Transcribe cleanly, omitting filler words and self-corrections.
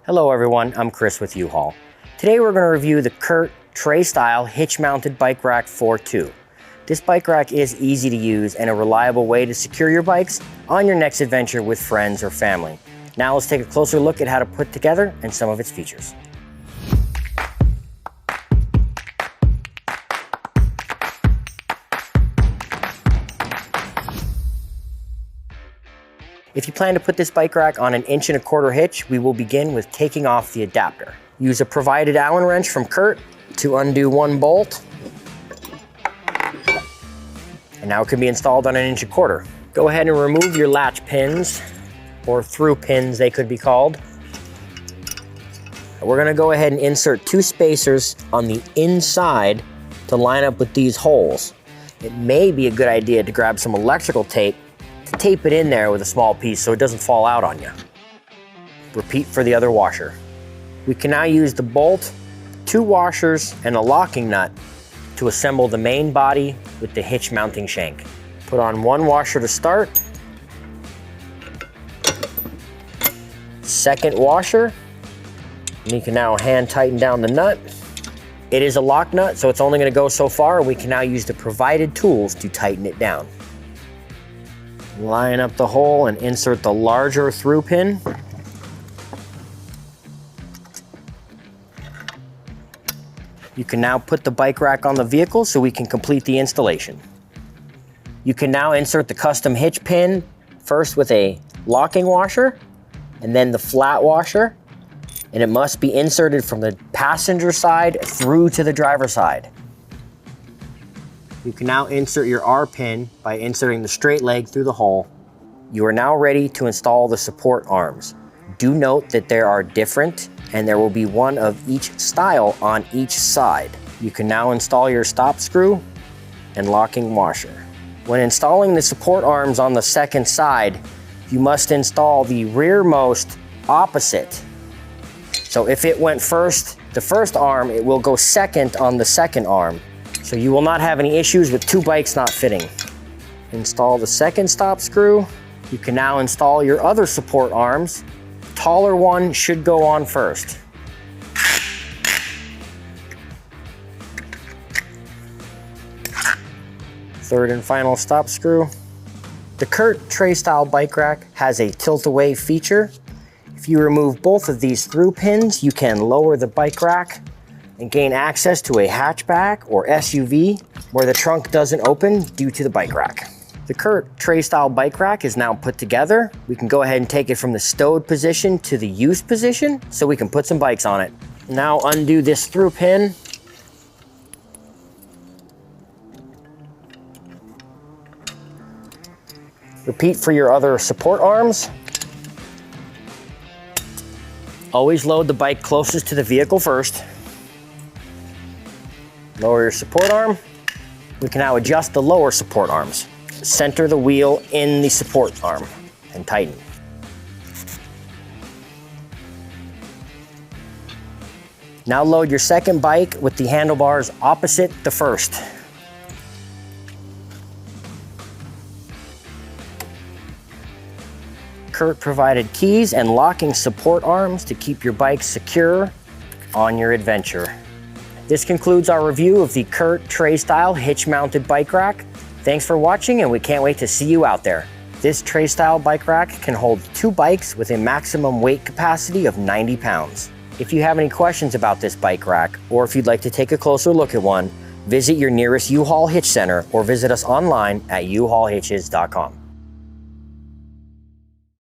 Hello everyone, I'm Chris with U-Haul. Today we're going to review the Curt Tray Style hitch mounted bike rack 4.2. This bike rack is easy to use and a reliable way to secure your bikes on your next adventure with friends or family. Now let's take a closer look at how to put together and some of its features. If you plan to put this bike rack on an 1.25 inch hitch, we will begin with taking off the adapter. Use a provided Allen wrench from Curt to undo one bolt. And now it can be installed on an 1.25 inch. Go ahead and remove your latch pins, or through pins they could be called. We're gonna go ahead and insert 2 spacers on the inside to line up with these holes. It may be a good idea to grab some electrical tape to tape it in there with a small piece so it doesn't fall out on you. Repeat for the other washer. We can now use the bolt, 2 washers, and a locking nut to assemble the main body with the hitch mounting shank. Put on 1 washer to start. Second washer. And you can now hand tighten down the nut. It is a lock nut, so it's only going to go so far, and we can now use the provided tools to tighten it down. Line up the hole and insert the larger through pin. You can now put the bike rack on the vehicle so we can complete the installation. You can now insert the custom hitch pin, first with a locking washer and then the flat washer, and it must be inserted from the passenger side through to the driver's side. You can now insert your R pin by inserting the straight leg through the hole. You are now ready to install the support arms. Do note that there are different, and there will be one of each style on each side. You can now install your stop screw and locking washer. When installing the support arms on the second side, you must install the rearmost opposite. So if it went first, the first arm, it will go second on the second arm. So you will not have any issues with 2 bikes not fitting. Install the second stop screw. You can now install your other support arms. The taller one should go on first. Third and final stop screw. The Curt Tray Style bike rack has a tilt-away feature. If you remove both of these through pins, you can lower the bike rack and gain access to a hatchback or SUV where the trunk doesn't open due to the bike rack. The Curt Tray Style bike rack is now put together. We can go ahead and take it from the stowed position to the use position so we can put some bikes on it. Now undo this through pin. Repeat for your other support arms. Always load the bike closest to the vehicle first. Lower your support arm. We can now adjust the lower support arms. Center the wheel in the support arm and tighten. Now load your second bike with the handlebars opposite the first. Curt provided keys and locking support arms to keep your bike secure on your adventure. This concludes our review of the Curt Tray Style hitch mounted bike rack. Thanks for watching, and we can't wait to see you out there. This Tray Style bike rack can hold 2 bikes with a maximum weight capacity of 90 pounds. If you have any questions about this bike rack, or if you'd like to take a closer look at one, visit your nearest U-Haul Hitch Center or visit us online at uhaulhitches.com.